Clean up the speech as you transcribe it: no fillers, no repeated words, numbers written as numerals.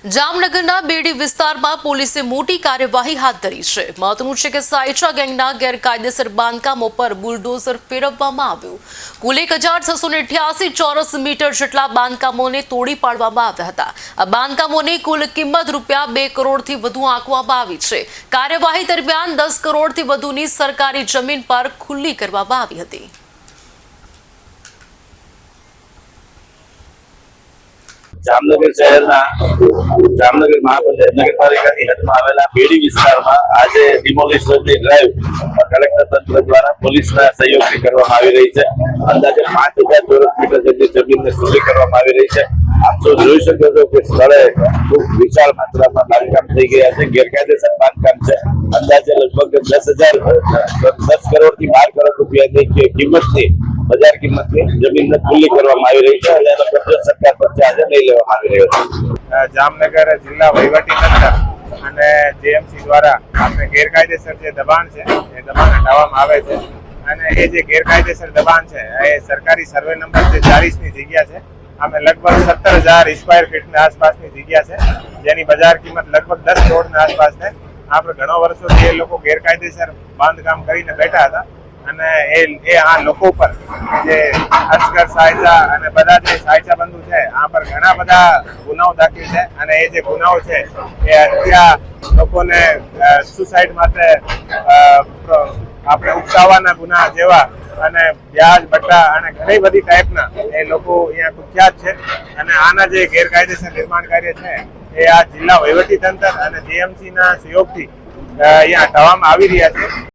જામનગરના બેડી વિસ્તારમાં પોલીસે મોટી કાર્યવાહી હાથ ધરી છે। મહત્વનું છે કે સાયચા ગેંગના ગેરકાયદેસર બાંધકામો પર બુલડોઝર ફેરવવામાં આવ્યું। કુલ 1688 ચોરસ મીટર જેટલા બાંધકામોને તોડી પાડવામાં આવ્યા હતા। આ બાંધકામોની કુલ કિંમત ₹2 કરોડથી વધુ આંકવામાં આવી છે। કાર્યવાહી દરમિયાન 10 કરોડથી વધુની સરકારી જમીન પર ખુલ્લી કરવામાં આવી હતી। જામનગર શહેરના જામનગર નગરપાલિકાની હદમાં આવેલા બેડી વિસ્તારમાં આજે ડિમોલિશનની ડ્રાઈવ કલેક્ટર તંત્ર દ્વારા પોલીસના સહયોગથી કરવામાં આવી રહી છે। અંદાજે 5000 ચોરસ મીટર જેટલી જમીનને ખુલ્લી કરવામાં આવી રહી છે। આપ સૌ જોઈ શકો છો કે સ્થળે ખૂબ વિશાળ માત્રામાં બાંધકામ થઈ ગયા છે, ગેરકાયદેસર બાંધકામ છે। અંદાજે લગભગ 10 કરોડથી 12 કરોડ રૂપિયાની કિંમતની બજાર કિંમતની જમીનને ખુલ્લી કરવામાં આવી રહી છે અને એનો કબજો સરકાર પાસે આજે લઈ લેવામાં આવી રહ્યો છે। જામનગર જિલ્લા વહીવટીતંત્ર અને જેએમસી દ્વારા આપણે ગેરકાયદેસર જે દબાણ છે એ દબાણ હટાવવામાં આવે છે અને એ જે ગેરકાયદેસર દબાણ છે એ સરકારી સર્વે નંબર જે 40ની જગ્યા છે, અમે લગભગ 17,000 સ્ક્વેર ફીટની આસપાસની જગ્યા છે જેની બજાર કિંમત લગભગ 10 કરોડની આસપાસ છે। આપણે ઘણા વર્ષોથી એ લોકો ગેરકાયદેસર બાંધકામ કરીને બેઠા હતા અને એ આ લોકો પર જે અસ્કર સાયચા અને બધા જે સાયચા બંધુ છે આ પર ઘણા બધા ગુનાઓ દાખલ છે અને એ જે ગુનાઓ છે એ હત્યા, લોકોને સુસાઇડ માટે આપણે ઉકસાવવાના ગુના જેવા અને વ્યાજ બટ્ટા અને ઘણી બધી ટાઈપના એ લોકો અહીંયા કુખ્યાત છે અને આના જે ગેરકાયદેસર નિર્માણ કાર્ય છે એ આ જિલ્લા વહીવટીતંત્ર અને જેએમસીના સહયોગથી અહીંયા હટાવવામાં આવી રહ્યા છે।